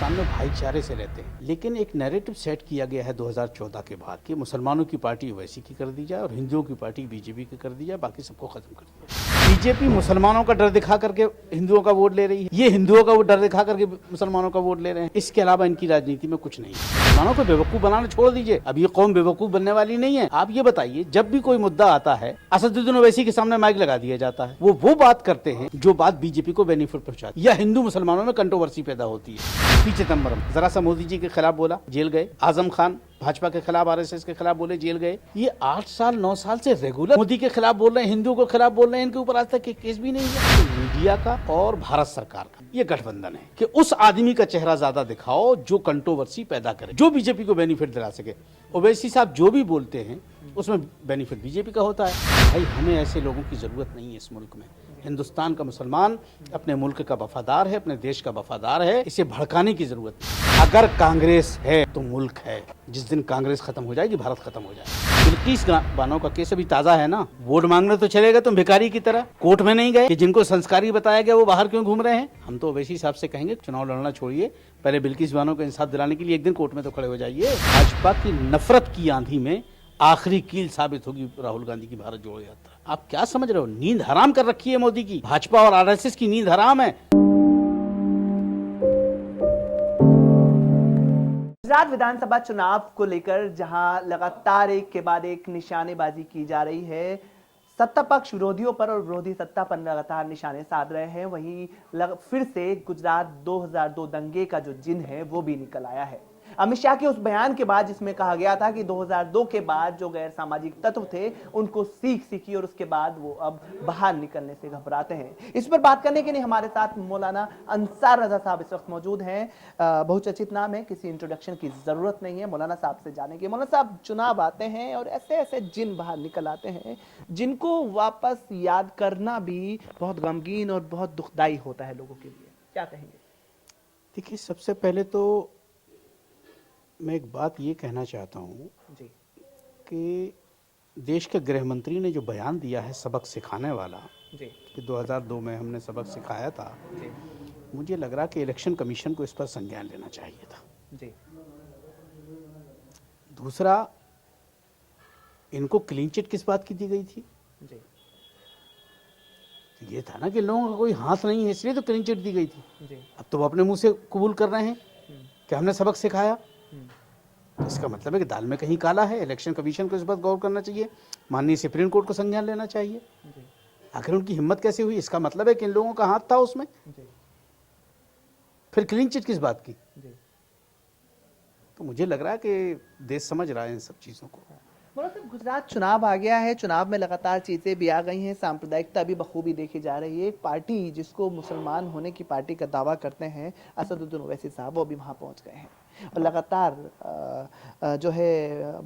हिंदुस्तान में भाईचारे से रहते हैं, लेकिन एक नैरेटिव सेट किया गया है 2014 के बाद कि मुसलमानों की पार्टी ओवैसी की कर दी जाए और हिंदुओं की पार्टी बीजेपी की कर दी जाए, बाकी सबको खत्म कर दिया जाए। बीजेपी मुसलमानों का डर दिखा करके हिंदुओं का वोट ले रही है, ये हिंदुओं का वो डर दिखा करके मुसलमानों का वोट ले रहे हैं। इसके अलावा इनकी राजनीति में कुछ नहीं है। मुसलमानों को बेवकूफ बनाना छोड़ दीजिए, अब ये कौम बेवकूफ बनने वाली नहीं है। आप ये बताइए, जब भी कोई मुद्दा आता है असदुद्दीन ओवैसी के सामने माइक लगा दिया जाता है, वो बात करते हैं जो बात बीजेपी को बेनिफिट पहुंचाती है या हिंदू मुसलमानों में कंट्रोवर्सी पैदा होती है। पी चिदम्बरम जरा सा मोदी जी के खिलाफ बोला, जेल गए। आजम खान भाजपा के खिलाफ, आरएसएस के खिलाफ बोले, जेल गए। ये 8 साल 9 साल से रेगुलर मोदी के खिलाफ बोल रहे हैं, हिंदुओं के खिलाफ बोल रहे हैं, इनके ऊपर आज तक केस भी नहीं हुआ। तो मीडिया का और भारत सरकार का ये गठबंधन है कि उस आदमी का चेहरा ज्यादा दिखाओ जो कंट्रोवर्सी पैदा करे, जो बीजेपी को बेनिफिट दिला सके। ओवैसी साहब जो भी बोलते हैं उसमें बेनिफिट बीजेपी का होता है। भाई हमें ऐसे लोगों की जरूरत नहीं है इस मुल्क में। हिंदुस्तान का मुसलमान अपने मुल्क का वफादार है, अपने देश का वफादार है, इसे भड़काने की जरूरत नहीं। अगर कांग्रेस है तो मुल्क है। जिस दिन कांग्रेस खत्म हो जाएगी, भारत खत्म हो जाएगा। बिल्किस बानो का केस अभी ताजा है ना। वोट मांगने तो चले गए तुम भिखारी की तरह, कोर्ट में नहीं गए कि जिनको संस्कारी बताया गया वो बाहर क्यों घूम रहे हैं। हम तो ओवैसी साहब से कहेंगे चुनाव लड़ना छोड़िए, पहले बिल्किस बानो को इंसाफ दिलाने के लिए एक दिन कोर्ट में तो खड़े हो जाइए। भाजपा की नफरत की आंधी में आखिरी कील साबित होगी राहुल गांधी की भारत जोड़ो यात्रा। आप क्या समझ रहे हो? नींद हराम कर रखी है मोदी की। भाजपा और आरएसएस की नींद हराम है। गुजरात विधानसभा चुनाव को लेकर जहां लगातार एक के बाद एक निशानेबाजी की जा रही है, सत्ता पक्ष विरोधियों पर और विरोधी सत्ता पर लगातार निशाने साध रहे हैं, वहीं फिर से गुजरात 2002 दंगे का जो जिन है वो भी निकल आया है। अमित शाह के उस बयान के बाद जिसमें कहा गया था कि 2002 के बाद जो गैर सामाजिक तत्व थे उनको सीख सीखी और उसके बाद वो अब बाहर निकलने से घबराते हैं। इस पर बात करने के लिए हमारे साथ मौलाना अंसार रजा साहब इस वक्त मौजूद हैं। बहुचर्चित नाम है, किसी इंट्रोडक्शन की जरूरत नहीं है। मौलाना साहब से जानेंगे। मौलाना साहब, चुनाव आते हैं और ऐसे ऐसे जिन बाहर निकल आते हैं जिनको वापस याद करना भी बहुत गमगीन और बहुत दुखदाई होता है लोगों के लिए, क्या कहेंगे? देखिए, सबसे पहले तो मैं एक बात ये कहना चाहता हूँ कि देश के गृह मंत्री ने जो बयान दिया है सबक सिखाने वाला जी कि 2002 में हमने सबक सिखाया था, जी मुझे लग रहा कि इलेक्शन कमीशन को इस पर संज्ञान लेना चाहिए था। जी दूसरा, इनको क्लीन चिट किस बात की दी गई थी? जी ये था ना कि लोगों का कोई हाथ नहीं है इसलिए तो क्लीन चिट दी गई थी। जी अब तो वो अपने मुंह से कबूल कर रहे हैं कि हमने सबक सिखाया। तो इसका मतलब है कि दाल में कहीं काला है। इलेक्शन कमीशन को इस बात गौर करना चाहिए, माननीय सुप्रीम कोर्ट को संज्ञान लेना चाहिए। आखिर उनकी हिम्मत कैसे हुई? इसका मतलब है कि इन लोगों का हाथ था उसमें। फिर क्लीन चिट किस बात की? तो मुझे लग रहा है कि देश समझ रहा है इन सब चीज़ों को। गुजरात चुनाव आ गया है, चुनाव में लगातार चीजें भी आ गई हैं, सांप्रदायिकता भी बखूबी देखी जा रही है। एक पार्टी जिसको मुसलमान होने की पार्टी का दावा करते हैं असदुद्दीन ओवैसी साहब, वो भी वहां पहुंच गए हैं और लगातार जो है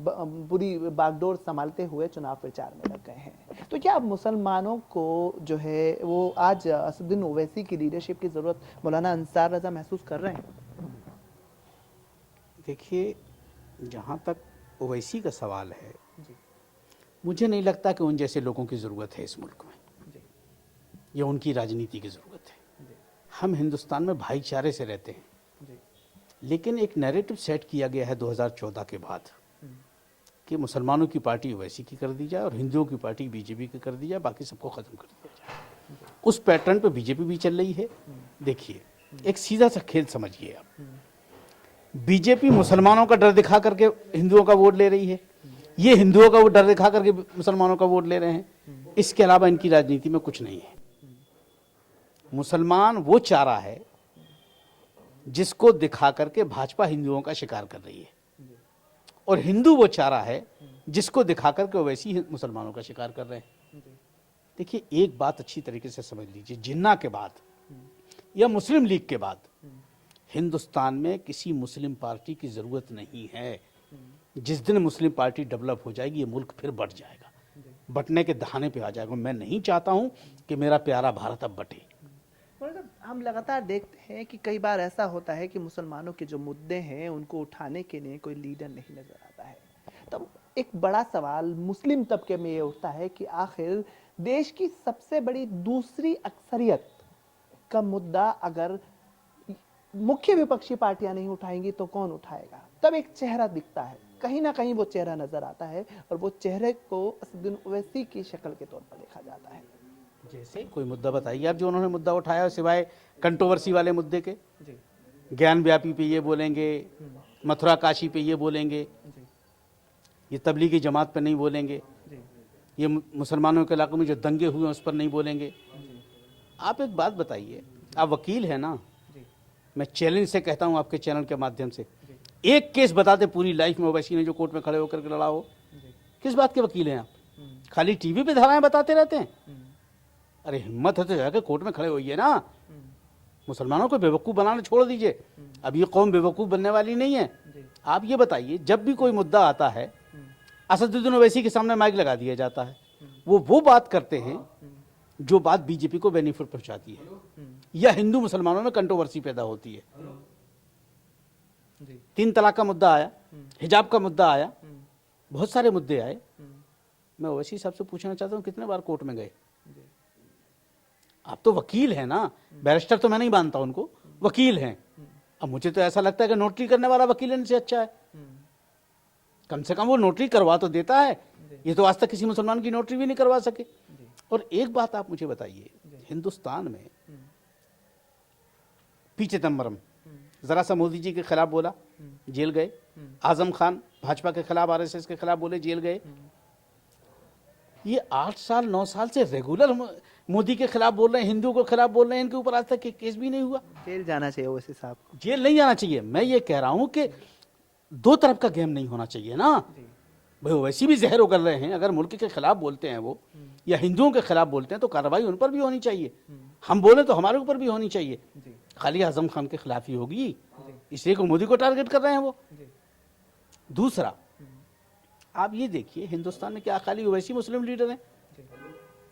बुरी बागडोर संभालते हुए चुनाव प्रचार में लग गए हैं। तो क्या मुसलमानों को जो है वो आज असदुद्दीन ओवैसी की लीडरशिप की जरूरत मौलाना अंसार रजा महसूस कर रहे हैं? देखिए, जहाँ तक ओवैसी का सवाल है, मुझे नहीं लगता कि उन जैसे लोगों की ज़रूरत है इस मुल्क में या उनकी राजनीति की ज़रूरत है। हम हिंदुस्तान में भाईचारे से रहते हैं, लेकिन एक नैरेटिव सेट किया गया है 2014 के बाद कि मुसलमानों की पार्टी ओवैसी की कर दी जाए और हिंदुओं की पार्टी बीजेपी की कर दी जाए, बाकी सबको ख़त्म कर दिया जाए। उस पैटर्न पे बीजेपी भी चल रही है। देखिए, एक सीधा सा खेल समझिए आप। बीजेपी मुसलमानों का डर दिखा करके हिंदुओं का वोट ले रही है, ये हिंदुओं का वो डर दिखा करके मुसलमानों का वोट ले रहे हैं। इसके अलावा इनकी राजनीति में कुछ नहीं है। मुसलमान वो चारा है जिसको दिखा करके भाजपा हिंदुओं का शिकार कर रही है और हिंदू वो चारा है जिसको दिखा करके ओवैसी मुसलमानों का शिकार कर रहे हैं। देखिए, एक बात अच्छी तरीके से समझ लीजिए, जिन्ना के बाद या मुस्लिम लीग के बाद हिंदुस्तान में किसी मुस्लिम पार्टी की जरूरत नहीं है। जिस दिन मुस्लिम पार्टी डेवलप हो जाएगी, ये मुल्क फिर बढ़ जाएगा, बटने के दहाने पे आ जाएगा। मैं नहीं चाहता हूं कि मेरा प्यारा भारत अब बटे। हम लगातार देखते हैं कि कई बार ऐसा होता है कि मुसलमानों के जो मुद्दे हैं उनको उठाने के लिए कोई लीडर नहीं नजर आता है। तब एक बड़ा सवाल मुस्लिम तबके में ये उठता है कि आखिर देश की सबसे बड़ी दूसरी अक्सरियत का मुद्दा अगर मुख्य विपक्षी पार्टियां नहीं उठाएंगी तो कौन उठाएगा? तब एक चेहरा दिखता है, कहीं ना कहीं वो चेहरा नजर आता है और वो चेहरे को असदुद्दीन ओवैसी की शक्ल के तौर पर देखा जाता है। जैसे कोई मुद्दा बताइए आप जो उन्होंने मुद्दा उठाया सिवाय कंट्रोवर्सी वाले मुद्दे के। जी ज्ञान व्यापी पे ये बोलेंगे, मथुरा काशी पे ये बोलेंगे, जी ये तबलीगी जमात पे नहीं बोलेंगे, जी ये मुसलमानों के इलाकों में जो दंगे हुए हैं उस पर नहीं बोलेंगे। जी आप एक बात बताइए, आप वकील हैं ना, जी मैं चैलेंज से कहता हूं आपके चैनल के माध्यम से, जी एक केस बताते पूरी लाइफ में ओवैसी ने जो कोर्ट में खड़े होकर के लड़ा हो। जी किस बात के वकील हैं आप? खाली टीवी पे धाराएं बताते रहते हैं। अरे हिम्मत है तो जाकर कोर्ट में खड़े होइए ना। मुसलमानों को बेवकूफ़ बनाना छोड़ दीजिए, अब ये कौम बेवकूफ़ बनने वाली नहीं है। आप ये बताइए, जब भी कोई मुद्दा आता है असदुद्दीन ओवैसी के सामने माइक लगा दिया जाता है, वो बात करते हैं जो बात बीजेपी को बेनिफिट पहुंचाती है या हिंदू मुसलमानों में कंट्रोवर्सी पैदा होती है। जी 3 तलाक का मुद्दा आया, हिजाब का मुद्दा आया, बहुत सारे मुद्दे आए। मैं ओवैसी साहब से पूछना चाहता हूँ कितने बार कोर्ट में गए? आप तो वकील हैं ना, बैरिस्टर तो मैं नहीं मानता उनको, वकील हैं। अब मुझे तो ऐसा लगता है कि नोटरी करने वाला वकील इनसे अच्छा है। कम से कम वो नोटरी करवा तो देता है, ये तो आज तक किसी मुसलमान की नोटरी भी नहीं करवा सके। और एक बात आप मुझे बताइए, हिंदुस्तान में पी चिदम्बरम जरा सा मोदी जी के खिलाफ बोला, जेल गए। आजम खान भाजपा के खिलाफ, आरएसएस के खिलाफ बोले, जेल गए। ये 8 साल 9 साल से रेगुलर मोदी के खिलाफ बोल रहे हैं, हिंदुओं के खिलाफ बोल रहे हैं, इनके ऊपर आज तक केस भी नहीं हुआ। जेल जाना चाहिए ओवैसी साहब को। जेल नहीं जाना चाहिए। मैं ये कह रहा हूं कि दो तरफ का गेम नहीं होना चाहिए ना भाई। वैसी भी जहर उगल रहे हैं, अगर मुल्क के खिलाफ बोलते हैं वो या हिंदुओं के खिलाफ बोलते हैं तो कार्रवाई उन पर भी होनी चाहिए। हम बोले तो हमारे ऊपर भी होनी चाहिए। खाली आजम खान के खिलाफ ही होगी, इसलिए को मोदी को टारगेट कर रहे हैं वो। दूसरा, आप ये देखिए हिंदुस्तान में क्या खाली ओवैसी मुस्लिम लीडर हैं?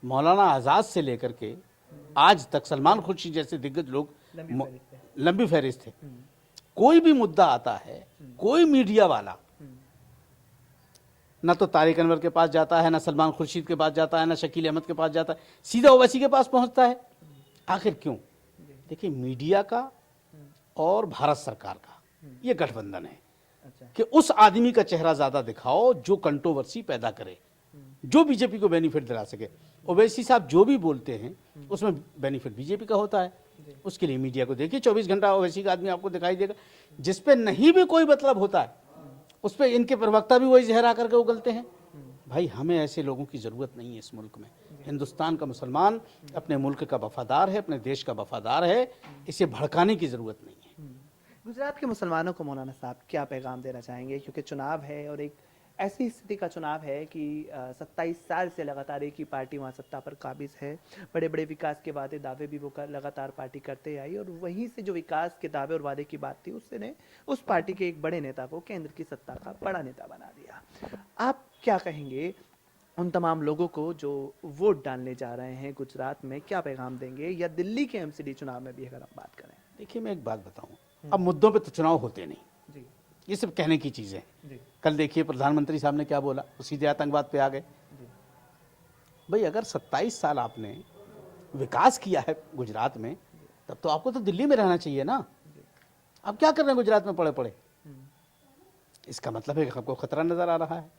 मौलाना आज़ाद से लेकर के आज तक सलमान खुर्शीद जैसे दिग्गज लोग लंबी फहरिस्त थे। कोई भी मुद्दा आता है, कोई मीडिया वाला ना तो तारिक अनवर के पास जाता है, ना सलमान खुर्शीद के पास जाता है, ना शकील अहमद के पास जाता है, सीधा ओवैसी के पास पहुंचता है। आखिर क्यों? देखिए, मीडिया का और भारत सरकार का ये गठबंधन है कि उस आदमी का चेहरा ज्यादा दिखाओ जो कंट्रोवर्सी पैदा करे, जो बीजेपी को बेनिफिट दिला सके। ओवैसी साहब जो भी बोलते हैं उसमें बेनिफिट बीजेपी का होता है। उसके लिए मीडिया को देखिए, 24 घंटा ओवैसी का आदमी आपको दिखाई देगा। जिस पे नहीं भी कोई मतलब होता है उस पे इनके प्रवक्ता भी वही जहरा करके उगलते हैं। भाई, हमें ऐसे लोगों की जरूरत नहीं है इस मुल्क में। हिंदुस्तान का मुसलमान अपने मुल्क का वफादार है, अपने देश का वफादार है, इसे भड़काने की जरूरत नहीं है। गुजरात के मुसलमानों को मौलाना साहब क्या पैगाम देना चाहेंगे? क्योंकि चुनाव है और एक ऐसी स्थिति का चुनाव है कि 27 साल से लगातार एक ही पार्टी वहाँ सत्ता पर काबिज है। बड़े बड़े विकास के वादे दावे भी वो लगातार पार्टी करते आई और वहीं से जो विकास के दावे और वादे की बात थी उसने उस पार्टी के एक बड़े नेता को केंद्र की सत्ता का बड़ा नेता बना दिया। आप क्या कहेंगे उन तमाम लोगों को जो वोट डालने जा रहे हैं गुजरात में? क्या पैगाम देंगे? या दिल्ली के एमसीडी चुनाव में भी अगर हम बात करें? देखिए, मैं एक बात बताऊं, अब मुद्दों पे तो चुनाव होते नहीं जी ये सब कहने की चीजें। जी कल देखिए प्रधानमंत्री साहब ने क्या बोला, वो सीधे आतंकवाद पे आ गए। भाई, अगर 27 साल आपने विकास किया है गुजरात में, तब तो आपको तो दिल्ली में रहना चाहिए ना। आप क्या कर रहे हैं गुजरात में पड़े पड़े? इसका मतलब है कि आपको खतरा नजर आ रहा है।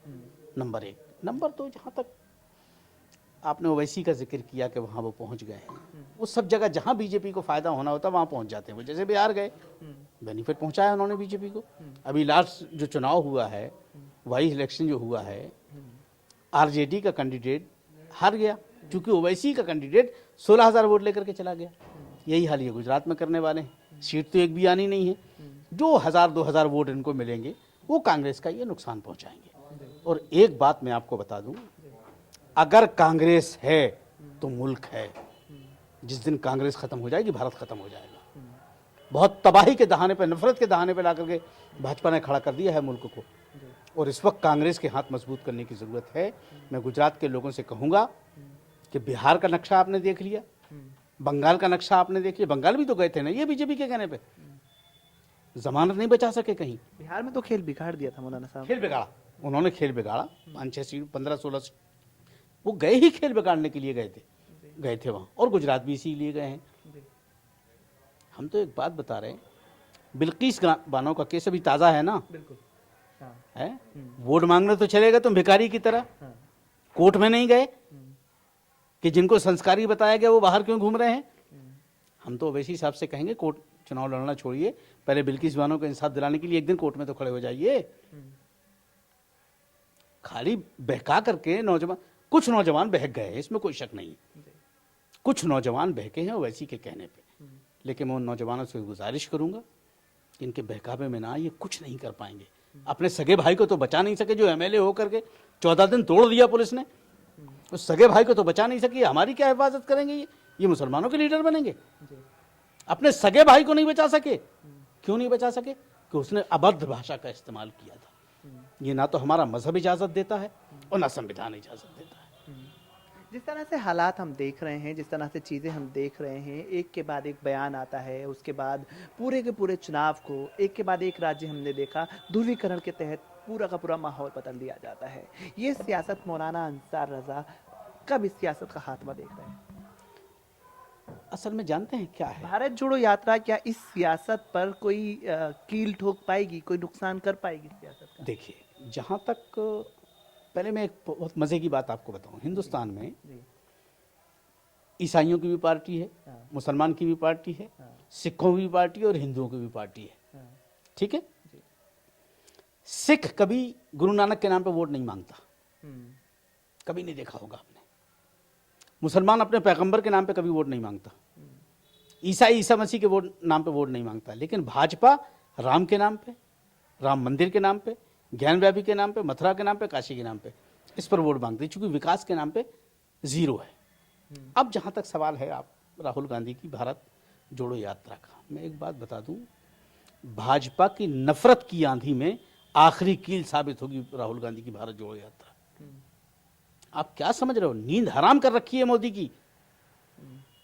नंबर 1। नंबर 2, जहां तक आपने ओवैसी का जिक्र किया कि वहां वो पहुंच गए हैं, वो सब जगह जहां बीजेपी को फायदा होना होता वहां पहुंच जाते हैं। वो जैसे बिहार गए, बेनिफिट पहुंचाया उन्होंने बीजेपी को। अभी लास्ट जो चुनाव हुआ है, वाइस इलेक्शन जो हुआ है, आरजेडी का कैंडिडेट हार गया क्योंकि ओवैसी का कैंडिडेट 16,000 वोट लेकर के चला गया। यही हाल ये गुजरात में करने वाले हैं। सीट तो एक भी आनी नहीं है। जो 1,000-2,000 वोट इनको मिलेंगे वो कांग्रेस का ये नुकसान पहुंचाएंगे। और एक बात मैं आपको बता दूं, अगर कांग्रेस है तो मुल्क है। जिस दिन कांग्रेस खत्म हो जाएगी, भारत खत्म हो जाएगा। बहुत तबाही के दहाने पे, नफरत के दहाने पे ला करके भाजपा ने खड़ा कर दिया है मुल्क को, और इस वक्त कांग्रेस के हाथ मजबूत करने की जरूरत है। मैं गुजरात के लोगों से कहूंगा कि बिहार का नक्शा आपने देख लिया, बंगाल का नक्शा आपने देख लिया। बंगाल भी तो गए थे ना ये बीजेपी के कहने पे, जमानत नहीं बचा सके कहीं। बिहार में तो खेल बिगाड़ दिया था मौलाना साहब। खेल बिगाड़ा उन्होंने, खेल बिगाड़ा। 5-6 सीट, 15-16 सीट, वो गए ही खेल बिगाड़ने के लिए गए थे वहाँ। और गुजरात भी इसीलिए गए हैं। हम तो एक बात बता रहे हैं बिल्किस बानो का केस अभी ताज़ा है ना, बिल्कुल। हाँ। है। वोट मांगने तो चले गए तुम भिखारी की तरह, हाँ। कोर्ट में नहीं गए कि जिनको संस्कारी बताया गया वो बाहर क्यों घूम रहे हैं। हम तो ओवैसी साहब से कहेंगे कोर्ट चुनाव लड़ना छोड़िए, पहले बिल्किस बानो को इंसाफ दिलाने के लिए एक दिन कोर्ट में तो खड़े हो जाइए। खाली बहका करके नौजवान, कुछ नौजवान बहक गए, इसमें कोई शक नहीं, कुछ नौजवान बहके हैं ओवैसी के कहने पे, लेकिन मैं उन नौजवानों से गुजारिश करूंगा कि इनके बहकावे में ना, ये कुछ नहीं कर पाएंगे। अपने सगे भाई को तो बचा नहीं सके, जो एमएलए होकर के 14 दिन तोड़ दिया पुलिस ने, उस सगे भाई को तो बचा नहीं सकी, हमारी क्या हिफाजत करेंगे ये मुसलमानों के लीडर बनेंगे। अपने सगे भाई को नहीं बचा सके, क्यों नहीं बचा सके? कि उसने अभद्र भाषा का इस्तेमाल किया था। ये ना तो हमारा मजहब इजाजत देता है और ना संविधान इजाजत देता है। जिस तरह से हालात हम देख रहे हैं, जिस तरह से चीज़ें हम देख रहे हैं, एक के बाद एक बयान आता है, उसके बाद पूरे के पूरे चुनाव को एक के बाद एक राज्य हमने देखा ध्रुवीकरण के तहत पूरा का पूरा माहौल बदल दिया जाता है। ये सियासत मौलाना अंसार रजा कब इस सियासत का खात्मा देख रहे हैं? असल में जानते हैं क्या है, भारत जोड़ो यात्रा क्या इस सियासत पर कोई कील ठोक पाएगी, कोई नुकसान कर पाएगी सियासत का? देखिए, जहाँ तक, पहले मैं एक बहुत मज़े की बात आपको बताऊं, हिंदुस्तान में ईसाइयों की भी पार्टी है, मुसलमान की भी पार्टी है, सिखों की भी पार्टी है और हिंदुओं की भी पार्टी है, ठीक है। सिख कभी गुरु नानक के नाम पे वोट नहीं मांगता, कभी नहीं देखा होगा आपने। मुसलमान अपने पैगंबर के नाम पे कभी वोट नहीं मांगता, ईसाई ईसा मसीह के नाम पे वोट नहीं मांगता, लेकिन भाजपा राम के नाम पे, राम मंदिर के नाम पे, ज्ञानव्यापी के नाम पे, मथुरा के नाम पे, काशी के नाम पे, इस पर वोट मांगती है, चूंकि विकास के नाम पे जीरो है। अब जहां तक सवाल है आप राहुल गांधी की भारत जोड़ो यात्रा का, मैं एक बात बता दूं, भाजपा की नफरत की आंधी में आखिरी कील साबित होगी राहुल गांधी की भारत जोड़ो यात्रा। आप क्या समझ रहे हो, नींद हराम कर रखी है मोदी की,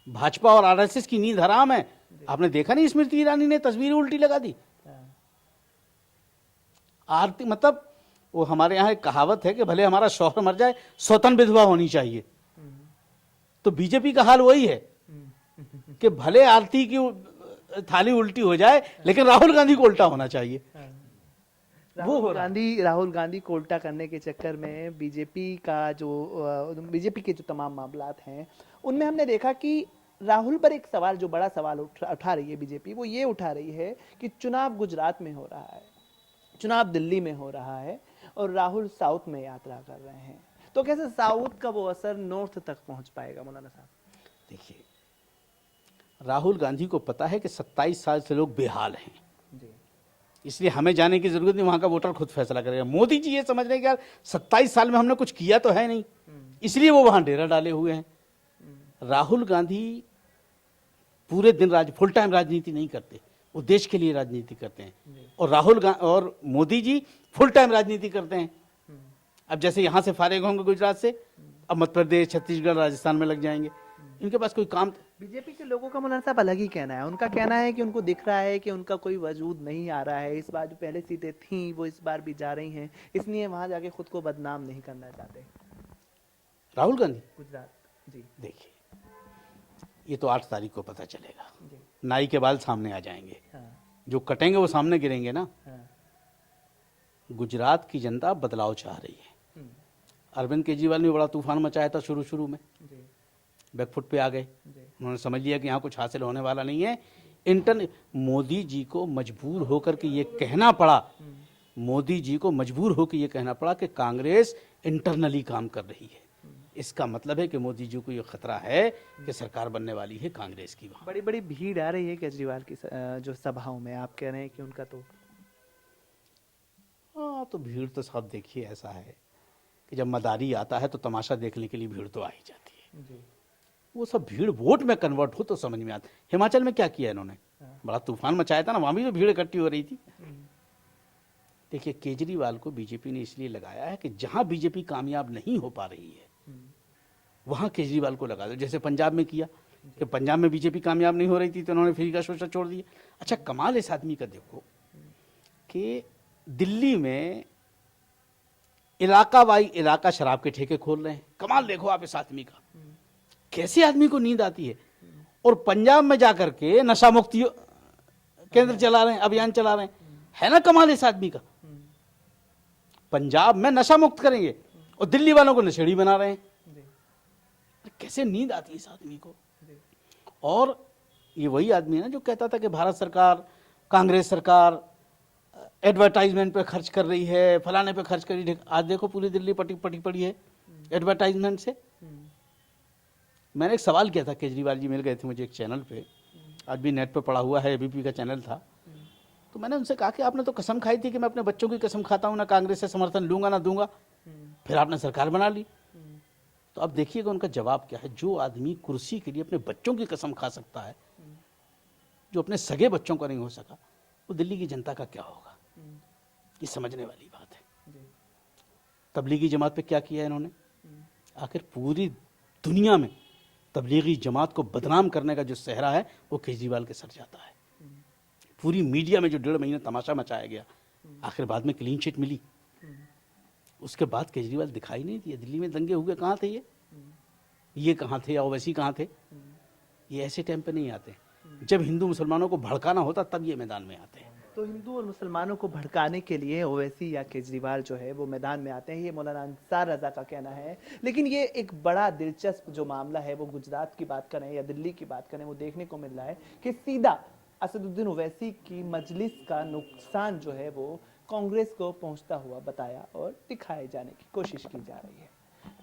भाजपा और आरएसएस की नींद हराम है। आपने देखा नहीं, स्मृति ईरानी ने तस्वीरें उल्टी लगा दी, आरती, मतलब वो हमारे यहाँ एक कहावत है कि भले हमारा शौहर मर जाए सौतन विधवा होनी चाहिए, तो बीजेपी का हाल वही है कि भले आरती की थाली उल्टी हो जाए लेकिन राहुल गांधी को उल्टा होना चाहिए। राहुल गांधी को उल्टा करने के चक्कर में बीजेपी के जो तमाम मामलात हैं उनमें हमने देखा कि राहुल पर एक सवाल, जो बड़ा सवाल उठा रही है बीजेपी, वो ये उठा रही है कि चुनाव गुजरात में हो रहा है, चुनाव दिल्ली में हो रहा है और राहुल साउथ में यात्रा कर रहे हैं, तो कैसे साउथ का वो असर नॉर्थ तक पहुंच पाएगा? मौलाना साहब देखिए, राहुल गांधी को पता है कि 27 साल से लोग बेहाल हैं जी, इसलिए हमें जाने की जरूरत नहीं, वहां का वोटर खुद फैसला करेगा। मोदी जी ये समझ रहे हैं कि यार 27 साल में हमने कुछ किया तो है नहीं, इसलिए वो वहां डेरा डाले हुए हैं। राहुल गांधी पूरे दिन फुल टाइम राजनीति नहीं करते, वो देश के लिए राजनीति करते हैं, और मोदी जी फुल टाइम राजनीति करते हैं। अब जैसे यहां से फारिग होंगे गुजरात से, अब मध्य प्रदेश, छत्तीसगढ़, राजस्थान में लग जाएंगे, इनके पास कोई काम। बीजेपी के लोगों का मौलाना साहब अलग ही कहना है, उनका कहना है कि उनको दिख रहा है कि उनका कोई वजूद नहीं आ रहा है, इस बार जो पहले सीटें थी वो इस बार भी जा रही हैं, इसलिए वहां जाके खुद को बदनाम नहीं करना चाहते राहुल गांधी गुजरात। जी देखिए, ये तो 8 तारीख को पता चलेगा, जी, नाई के बाल सामने आ जाएंगे, हाँ, जो कटेंगे वो सामने गिरेंगे ना। हाँ, गुजरात की जनता बदलाव चाह रही है। अरविंद केजरीवाल ने बड़ा तूफान मचाया था शुरू में, जी, बैकफुट पे आ गए, जी, उन्होंने समझ लिया कि यहाँ कुछ हासिल होने वाला नहीं है। मोदी जी को मजबूर होकर के ये कहना पड़ा, मोदी जी को मजबूर होकर ये कहना पड़ा कि कांग्रेस इंटरनली काम कर रही है। इसका मतलब है कि मोदी जी को ये खतरा है कि सरकार बनने वाली है कांग्रेस की। वहाँ बड़ी बड़ी भीड़ आ रही है केजरीवाल की जो सभाओं में, आप कह रहे हैं कि उनका तो हाँ, तो भीड़ तो सब देखिए, ऐसा है कि जब मदारी आता है तो तमाशा देखने के लिए भीड़ तो आ ही जाती है। जी, वो सब भीड़ वोट में कन्वर्ट हो तो समझ में आता। हिमाचल में क्या किया इन्होंने, बड़ा तूफान मचाया था ना, वहां भी तो भीड़ इकट्ठी हो रही थी। देखिए, केजरीवाल को बीजेपी ने इसलिए लगाया है कि जहां बीजेपी कामयाब नहीं हो पा रही है वहां केजरीवाल को लगा दो। जैसे पंजाब में किया कि पंजाब में बीजेपी कामयाब नहीं हो रही थी तो उन्होंने फ्री का शोषण छोड़ दिया। अच्छा, कमाल इस आदमी का देखो कि दिल्ली में इलाका वाई इलाका शराब के ठेके खोल रहे हैं। कमाल देखो आप इस आदमी का, कैसे आदमी को नींद आती है। और पंजाब में जाकर के नशा मुक्ति केंद्र चला रहे हैं, अभियान चला रहे हैं, है ना कमाल इस आदमी का। पंजाब में नशा मुक्त करेंगे और दिल्ली वालों को नशेड़ी बना रहे हैं। कैसे नींद आती है इस आदमी को। और ये वही आदमी है ना जो कहता था कि भारत सरकार, कांग्रेस सरकार एडवर्टाइजमेंट पे खर्च कर रही है, फलाने पे खर्च कर रही है। आज देखो पूरी दिल्ली पटी पड़ी है एडवर्टाइजमेंट से। मैंने एक सवाल किया था, केजरीवाल जी मिल गए थे मुझे एक चैनल पे, आज भी नेट पे पड़ा हुआ है, एबीपी का चैनल था। तो मैंने उनसे कहा कि आपने तो कसम खाई थी कि मैं अपने बच्चों की कसम खाता हूँ, ना कांग्रेस से समर्थन लूंगा ना दूंगा, फिर आपने सरकार बना ली। तो अब देखिएगा उनका जवाब क्या है। जो आदमी कुर्सी के लिए अपने बच्चों की कसम खा सकता है, जो अपने सगे बच्चों का नहीं हो सका, वो दिल्ली की जनता का क्या होगा। ये समझने वाली बात है। तबलीगी जमात पे क्या किया इन्होंने। आखिर पूरी दुनिया में तबलीगी जमात को बदनाम करने का जो सेहरा है वो केजरीवाल के सर जाता है। पूरी मीडिया में जो 1.5 महीने तमाशा मचाया गया, आखिर बाद में क्लीन चिट मिली, उसके बाद केजरीवाल दिखाई नहीं दिए। दिल्ली में दंगे हुए, कहाँ थे ये कहाँ थे, ओवैसी कहाँ थे। ये ऐसे टाइम पे नहीं आते, जब हिंदू मुसलमानों को भड़काना होता तब ये मैदान में आते हैं। तो हिंदू और मुसलमानों को भड़काने के लिए ओवैसी या केजरीवाल जो है वो मैदान में आते हैं, ये मौलाना अंसार रजा का कहना है। लेकिन ये एक बड़ा दिलचस्प जो मामला है, वो गुजरात की बात करें या दिल्ली की बात करें, वो देखने को मिल रहा है कि सीधा असदुद्दीन ओवैसी की मजलिस का नुकसान जो है वो कांग्रेस को पहुंचता हुआ बताया और दिखाए जाने की कोशिश की जा रही है।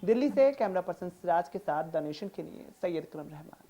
दिल्ली से कैमरा पर्सन सिराज के साथ द नेशन के लिए सैयद करम रहमान।